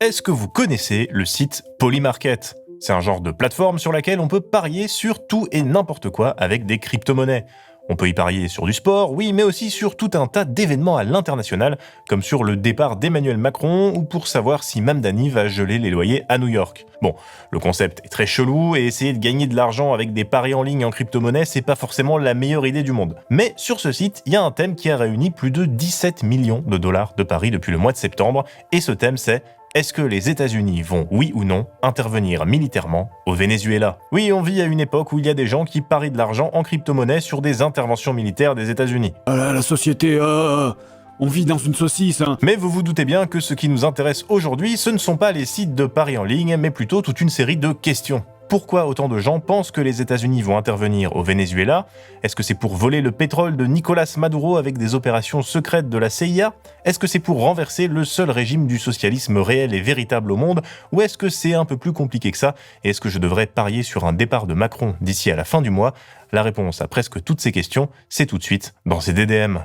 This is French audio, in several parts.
Est-ce que vous connaissez le site Polymarket ? C'est un genre de plateforme sur laquelle on peut parier sur tout et n'importe quoi avec des crypto-monnaies. On peut y parier sur du sport, oui, mais aussi sur tout un tas d'événements à l'international, comme sur le départ d'Emmanuel Macron ou pour savoir si Mamdani va geler les loyers à New York. Bon, le concept est très chelou et essayer de gagner de l'argent avec des paris en ligne en crypto-monnaie, c'est pas forcément la meilleure idée du monde. Mais sur ce site, il y a un thème qui a réuni plus de 17 millions de dollars de paris depuis le mois de septembre, et ce thème c'est: est-ce que les États-Unis vont, oui ou non, intervenir militairement au Venezuela ? Oui, on vit à une époque où il y a des gens qui parient de l'argent en crypto-monnaie sur des interventions militaires des États-Unis. La société, on vit dans une saucisse, hein. Mais vous vous doutez bien que ce qui nous intéresse aujourd'hui, ce ne sont pas les sites de paris en ligne, mais plutôt toute une série de questions. Pourquoi autant de gens pensent que les États-Unis vont intervenir au Venezuela ? Est-ce que c'est pour voler le pétrole de Nicolás Maduro avec des opérations secrètes de la CIA ? Est-ce que c'est pour renverser le seul régime du socialisme réel et véritable au monde ? Ou est-ce que c'est un peu plus compliqué que ça ? Et est-ce que je devrais parier sur un départ de Macron d'ici à la fin du mois ? La réponse à presque toutes ces questions, c'est tout de suite dans ces DDM.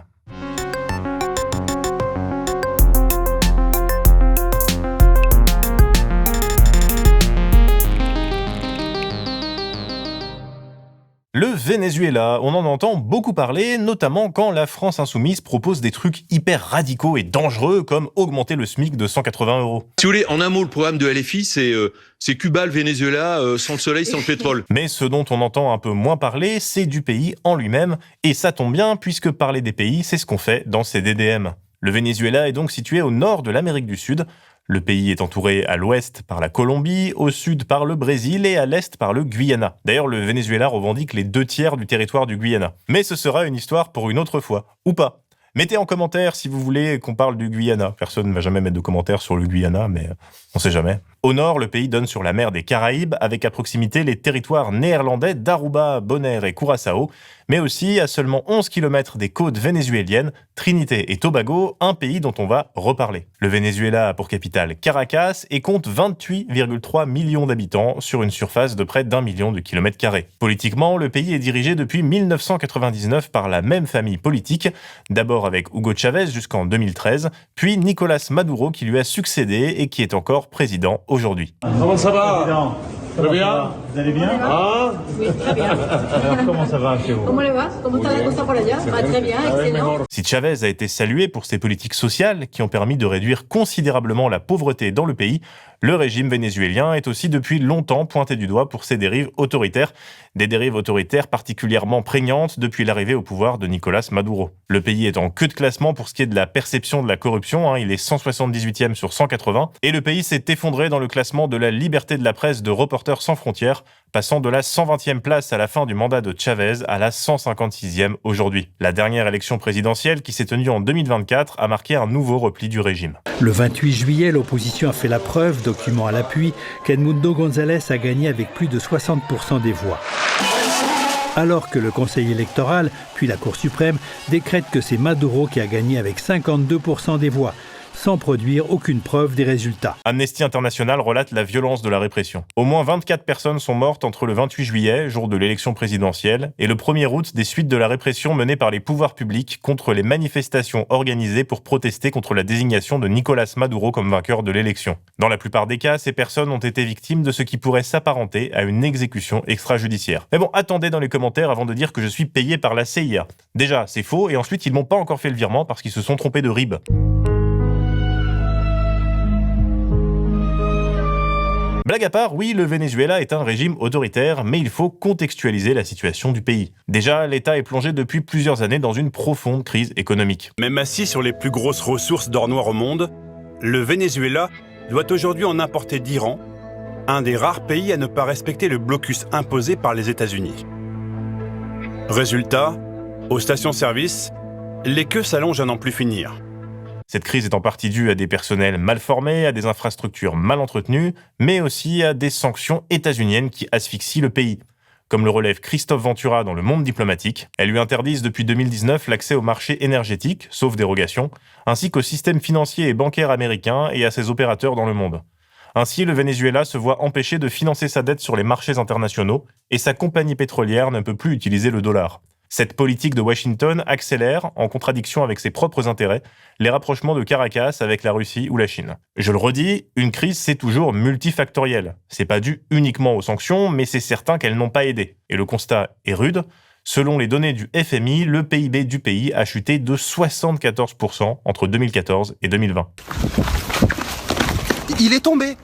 Le Venezuela, on en entend beaucoup parler, notamment quand la France insoumise propose des trucs hyper radicaux et dangereux, comme augmenter le SMIC de 180 €. Si vous voulez, en un mot, le programme de LFI, c'est Cuba, le Venezuela, sans le soleil, sans le pétrole. Mais ce dont on entend un peu moins parler, c'est du pays en lui-même, et ça tombe bien, puisque parler des pays, c'est ce qu'on fait dans ces DDM. Le Venezuela est donc situé au nord de l'Amérique du Sud. Le pays est entouré à l'ouest par la Colombie, au sud par le Brésil et à l'est par le Guyana. D'ailleurs, le Venezuela revendique les 2/3 du territoire du Guyana. Mais ce sera une histoire pour une autre fois, ou pas. Mettez en commentaire si vous voulez qu'on parle du Guyana. Personne ne va jamais mettre de commentaires sur le Guyana, mais on sait jamais. Au nord, le pays donne sur la mer des Caraïbes, avec à proximité les territoires néerlandais d'Aruba, Bonaire et Curaçao, mais aussi à seulement 11 km des côtes vénézuéliennes, Trinité et Tobago, un pays dont on va reparler. Le Venezuela a pour capitale Caracas et compte 28,3 millions d'habitants sur une surface de près d'1 million de kilomètres carrés. Politiquement, le pays est dirigé depuis 1999 par la même famille politique, d'abord avec Hugo Chavez jusqu'en 2013, puis Nicolás Maduro qui lui a succédé et qui est encore président aujourd'hui. Comment ça va? Très bien. Vous allez bien? Oui, très bien. Alors comment ça va chez vous? ¿Cómo le va? ¿Cómo está la cosa por allá? Va très bien, excellent. Si Chavez a été salué pour ses politiques sociales qui ont permis de réduire considérablement la pauvreté dans le pays, le régime vénézuélien est aussi depuis longtemps pointé du doigt pour ses dérives autoritaires, des dérives autoritaires particulièrement prégnantes depuis l'arrivée au pouvoir de Nicolás Maduro. Le pays est en queue de classement pour ce qui est de la perception de la corruption, il est 178e sur 180, et le pays s'est effondré dans le classement de la liberté de la presse de Reporters sans frontières, passant de la 120e place à la fin du mandat de Chavez à la 156e aujourd'hui. La dernière élection présidentielle, qui s'est tenue en 2024, a marqué un nouveau repli du régime. Le 28 juillet, l'opposition a fait la preuve, document à l'appui, qu'Edmundo González a gagné avec plus de 60% des voix. Alors que le Conseil électoral, puis la Cour suprême, décrètent que c'est Maduro qui a gagné avec 52% des voix, sans produire aucune preuve des résultats. Amnesty International relate la violence de la répression. Au moins 24 personnes sont mortes entre le 28 juillet, jour de l'élection présidentielle, et le 1er août des suites de la répression menée par les pouvoirs publics contre les manifestations organisées pour protester contre la désignation de Nicolás Maduro comme vainqueur de l'élection. Dans la plupart des cas, ces personnes ont été victimes de ce qui pourrait s'apparenter à une exécution extrajudiciaire. Mais bon, attendez dans les commentaires avant de dire que je suis payé par la CIA. Déjà, c'est faux, et ensuite ils m'ont pas encore fait le virement parce qu'ils se sont trompés de RIB. Blague à part, oui, le Venezuela est un régime autoritaire, mais il faut contextualiser la situation du pays. Déjà, l'État est plongé depuis plusieurs années dans une profonde crise économique. Même assis sur les plus grosses ressources d'or noir au monde, le Venezuela doit aujourd'hui en importer d'Iran, un des rares pays à ne pas respecter le blocus imposé par les États-Unis. Résultat, aux stations-service, les queues s'allongent à n'en plus finir. Cette crise est en partie due à des personnels mal formés, à des infrastructures mal entretenues, mais aussi à des sanctions états-uniennes qui asphyxient le pays. Comme le relève Christophe Ventura dans Le Monde diplomatique, elles lui interdisent depuis 2019 l'accès au marché énergétique, sauf dérogation, ainsi qu'au système financier et bancaire américain et à ses opérateurs dans le monde. Ainsi, le Venezuela se voit empêché de financer sa dette sur les marchés internationaux et sa compagnie pétrolière ne peut plus utiliser le dollar. Cette politique de Washington accélère, en contradiction avec ses propres intérêts, les rapprochements de Caracas avec la Russie ou la Chine. Je le redis, une crise c'est toujours multifactoriel. C'est pas dû uniquement aux sanctions, mais c'est certain qu'elles n'ont pas aidé. Et le constat est rude. Selon les données du FMI, le PIB du pays a chuté de 74% entre 2014 et 2020. Il est tombé!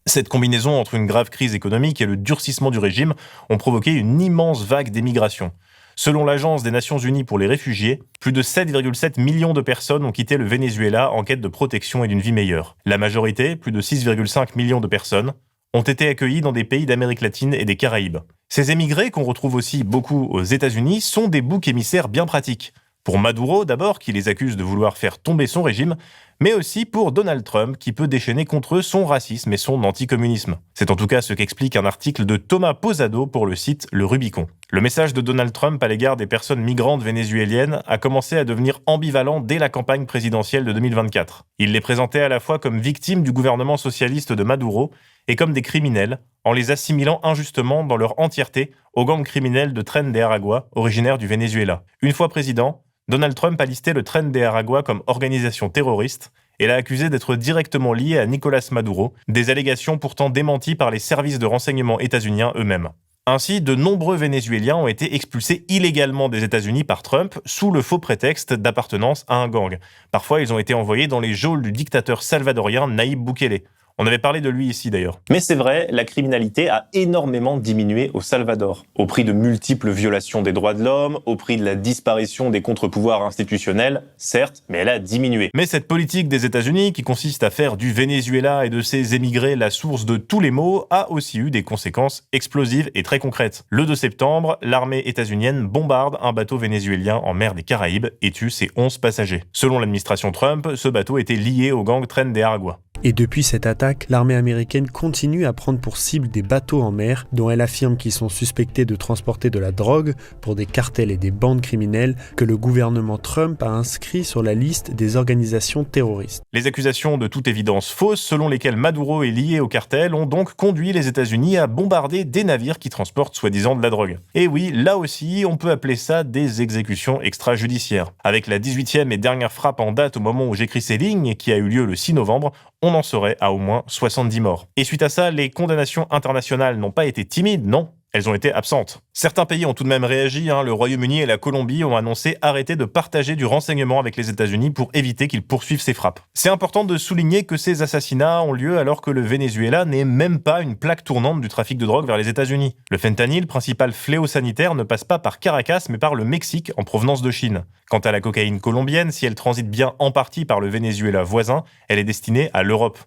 Cette combinaison entre une grave crise économique et le durcissement du régime ont provoqué une immense vague d'émigration. Selon l'Agence des Nations Unies pour les réfugiés, plus de 7,7 millions de personnes ont quitté le Venezuela en quête de protection et d'une vie meilleure. La majorité, plus de 6,5 millions de personnes, ont été accueillis dans des pays d'Amérique latine et des Caraïbes. Ces émigrés, qu'on retrouve aussi beaucoup aux États-Unis, sont des boucs émissaires bien pratiques. Pour Maduro, d'abord, qui les accuse de vouloir faire tomber son régime, mais aussi pour Donald Trump, qui peut déchaîner contre eux son racisme et son anticommunisme. C'est en tout cas ce qu'explique un article de Thomas Posado pour le site Le Rubicon. Le message de Donald Trump à l'égard des personnes migrantes vénézuéliennes a commencé à devenir ambivalent dès la campagne présidentielle de 2024. Il les présentait à la fois comme victimes du gouvernement socialiste de Maduro et comme des criminels, en les assimilant injustement dans leur entièreté au gang criminel de Tren de Aragua, originaire du Venezuela. Une fois président, Donald Trump a listé le Tren de Aragua comme organisation terroriste et l'a accusé d'être directement lié à Nicolás Maduro, des allégations pourtant démenties par les services de renseignement états-uniens eux-mêmes. Ainsi, de nombreux Vénézuéliens ont été expulsés illégalement des États-Unis par Trump sous le faux prétexte d'appartenance à un gang. Parfois, ils ont été envoyés dans les geôles du dictateur salvadorien Nayib Bukele. On avait parlé de lui ici d'ailleurs. Mais c'est vrai, la criminalité a énormément diminué au Salvador, au prix de multiples violations des droits de l'homme, au prix de la disparition des contre-pouvoirs institutionnels, certes, mais elle a diminué. Mais cette politique des États-Unis, qui consiste à faire du Venezuela et de ses émigrés la source de tous les maux, a aussi eu des conséquences explosives et très concrètes. Le 2 septembre, l'armée états-unienne bombarde un bateau vénézuélien en mer des Caraïbes et tue ses 11 passagers. Selon l'administration Trump, ce bateau était lié au gang Tren de Aragua. Et depuis cette attaque, l'armée américaine continue à prendre pour cible des bateaux en mer dont elle affirme qu'ils sont suspectés de transporter de la drogue pour des cartels et des bandes criminelles que le gouvernement Trump a inscrit sur la liste des organisations terroristes. Les accusations de toute évidence fausses selon lesquelles Maduro est lié au cartel ont donc conduit les États-Unis à bombarder des navires qui transportent soi-disant de la drogue. Et oui, là aussi, on peut appeler ça des exécutions extrajudiciaires. Avec la 18e et dernière frappe en date au moment où j'écris ces lignes, qui a eu lieu le 6 novembre, on en serait à au moins 70 morts. Et suite à ça, les condamnations internationales n'ont pas été timides, non, elles ont été absentes. Certains pays ont tout de même réagi, le Royaume-Uni et la Colombie ont annoncé arrêter de partager du renseignement avec les États-Unis pour éviter qu'ils poursuivent ces frappes. C'est important de souligner que ces assassinats ont lieu alors que le Venezuela n'est même pas une plaque tournante du trafic de drogue vers les États-Unis. Le fentanyl, principal fléau sanitaire, ne passe pas par Caracas mais par le Mexique en provenance de Chine. Quant à la cocaïne colombienne, si elle transite bien en partie par le Venezuela voisin, elle est destinée à l'Europe.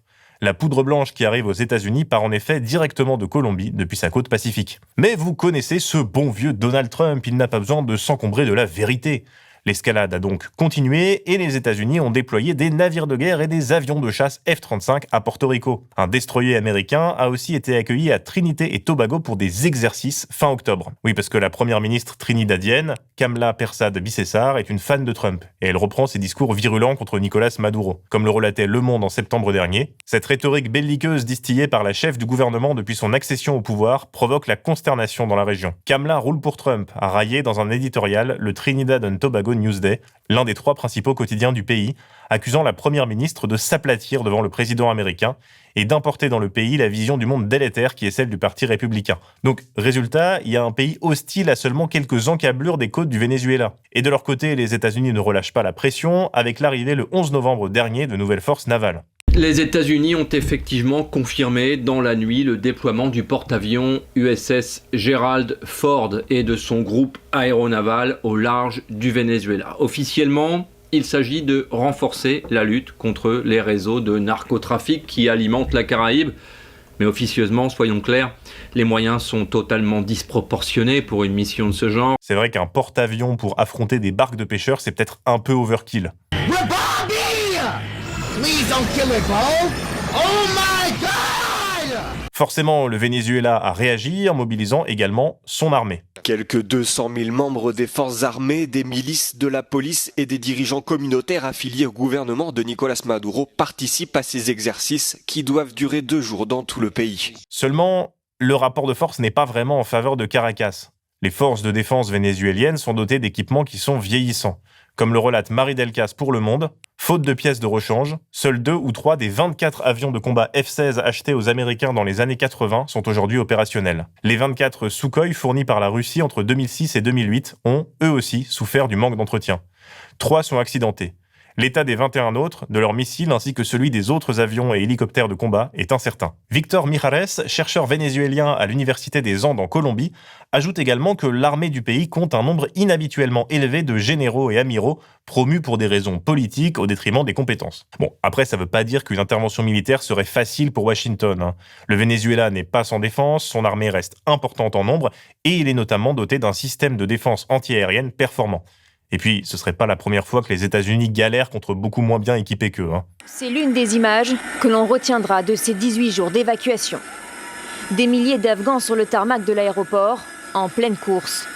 La poudre blanche qui arrive aux États-Unis part en effet directement de Colombie depuis sa côte pacifique. Mais vous connaissez ce bon vieux Donald Trump, il n'a pas besoin de s'encombrer de la vérité. L'escalade a donc continué et les États-Unis ont déployé des navires de guerre et des avions de chasse F-35 à Porto Rico. Un destroyer américain a aussi été accueilli à Trinité et Tobago pour des exercices fin octobre. Oui, parce que la première ministre trinidadienne, Kamala Persad-Bissessar, est une fan de Trump et elle reprend ses discours virulents contre Nicolás Maduro. Comme le relatait Le Monde en septembre dernier, cette rhétorique belliqueuse distillée par la chef du gouvernement depuis son accession au pouvoir provoque la consternation dans la région. Kamala roule pour Trump, a raillé dans un éditorial le Trinidad and Tobago Newsday, l'un des 3 principaux quotidiens du pays, accusant la première ministre de s'aplatir devant le président américain et d'importer dans le pays la vision du monde délétère qui est celle du parti républicain. Donc, résultat, il y a un pays hostile à seulement quelques encablures des côtes du Venezuela. Et de leur côté, les États-Unis ne relâchent pas la pression, avec l'arrivée le 11 novembre dernier de nouvelles forces navales. Les États-Unis ont effectivement confirmé dans la nuit le déploiement du porte-avions USS Gerald Ford et de son groupe aéronaval au large du Venezuela. Officiellement, il s'agit de renforcer la lutte contre les réseaux de narcotrafic qui alimentent la Caraïbe. Mais officieusement, soyons clairs, les moyens sont totalement disproportionnés pour une mission de ce genre. C'est vrai qu'un porte-avions pour affronter des barques de pêcheurs, c'est peut-être un peu overkill. Please don't kill it, Paul. Oh my God! Forcément, le Venezuela a réagi en mobilisant également son armée. Quelques 200 000 membres des forces armées, des milices, de la police et des dirigeants communautaires affiliés au gouvernement de Nicolás Maduro participent à ces exercices qui doivent durer 2 jours dans tout le pays. Seulement, le rapport de force n'est pas vraiment en faveur de Caracas. Les forces de défense vénézuéliennes sont dotées d'équipements qui sont vieillissants. Comme le relate Marie Delcas pour Le Monde, faute de pièces de rechange, seuls 2 ou 3 des 24 avions de combat F-16 achetés aux Américains dans les années 80 sont aujourd'hui opérationnels. Les 24 Sukhoi fournis par la Russie entre 2006 et 2008 ont, eux aussi, souffert du manque d'entretien. 3 sont accidentés. L'état des 21 autres, de leurs missiles ainsi que celui des autres avions et hélicoptères de combat est incertain. Victor Mijares, chercheur vénézuélien à l'Université des Andes en Colombie, ajoute également que l'armée du pays compte un nombre inhabituellement élevé de généraux et amiraux promus pour des raisons politiques au détriment des compétences. Bon, après ça veut pas dire qu'une intervention militaire serait facile pour Washington. Le Venezuela n'est pas sans défense, son armée reste importante en nombre et il est notamment doté d'un système de défense antiaérienne performant. Et puis, ce serait pas la première fois que les États-Unis galèrent contre beaucoup moins bien équipés qu'eux. C'est l'une des images que l'on retiendra de ces 18 jours d'évacuation. Des milliers d'Afghans sur le tarmac de l'aéroport, en pleine course.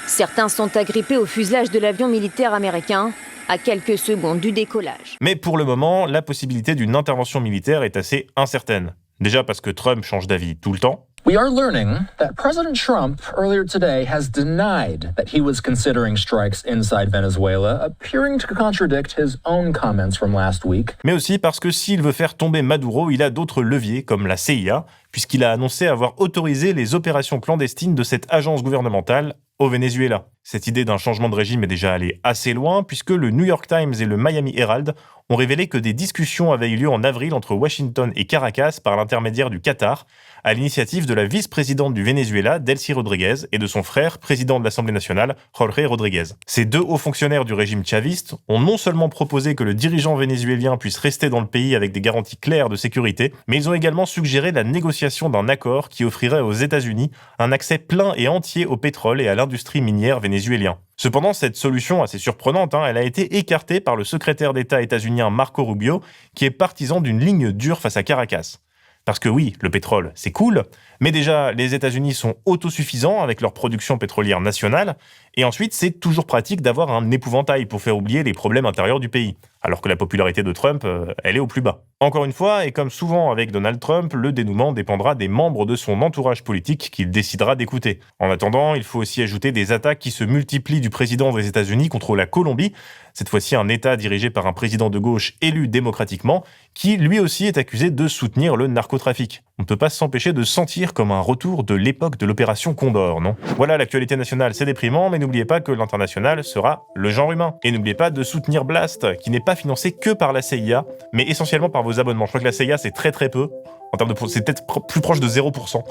Certains sont agrippés au fuselage de l'avion militaire américain, à quelques secondes du décollage. Mais pour le moment, la possibilité d'une intervention militaire est assez incertaine. Déjà parce que Trump change d'avis tout le temps. We are learning that President Trump earlier today has denied that he was considering strikes inside Venezuela, appearing to contradict his own comments from last week. Mais aussi parce que s'il veut faire tomber Maduro, il a d'autres leviers comme la CIA, puisqu'il a annoncé avoir autorisé les opérations clandestines de cette agence gouvernementale au Venezuela. Cette idée d'un changement de régime est déjà allée assez loin, puisque le New York Times et le Miami Herald ont révélé que des discussions avaient eu lieu en avril entre Washington et Caracas par l'intermédiaire du Qatar, à l'initiative de la vice-présidente du Venezuela, Delcy Rodriguez, et de son frère, président de l'Assemblée nationale, Jorge Rodriguez. Ces 2 hauts fonctionnaires du régime chaviste ont non seulement proposé que le dirigeant vénézuélien puisse rester dans le pays avec des garanties claires de sécurité, mais ils ont également suggéré la négociation d'un accord qui offrirait aux États-Unis un accès plein et entier au pétrole et à l'industrie minière vénézuélien. Cependant, cette solution assez surprenante, elle a été écartée par le secrétaire d'État états-unien Marco Rubio, qui est partisan d'une ligne dure face à Caracas. Parce que oui, le pétrole, c'est cool, mais déjà, les États-Unis sont autosuffisants avec leur production pétrolière nationale, et ensuite, c'est toujours pratique d'avoir un épouvantail pour faire oublier les problèmes intérieurs du pays, alors que la popularité de Trump, elle est au plus bas. Encore une fois, et comme souvent avec Donald Trump, le dénouement dépendra des membres de son entourage politique qu'il décidera d'écouter. En attendant, il faut aussi ajouter des attaques qui se multiplient du président des États-Unis contre la Colombie, cette fois-ci un État dirigé par un président de gauche élu démocratiquement, qui lui aussi est accusé de soutenir le narcotrafic. On ne peut pas s'empêcher de sentir comme un retour de l'époque de l'opération Condor, non ? Voilà, l'actualité nationale, c'est déprimant, mais n'oubliez pas que l'international sera le genre humain. Et n'oubliez pas de soutenir Blast, qui n'est pas financé que par la CIA, mais essentiellement par vos abonnements. Je crois que la CIA, c'est très très peu. En termes de, c'est peut-être plus proche de 0%.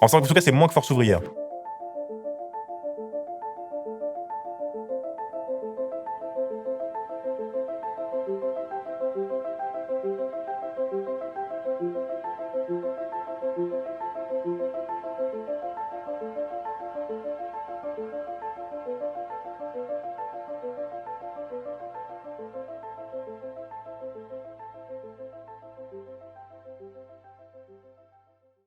En tout cas, c'est moins que Force Ouvrière.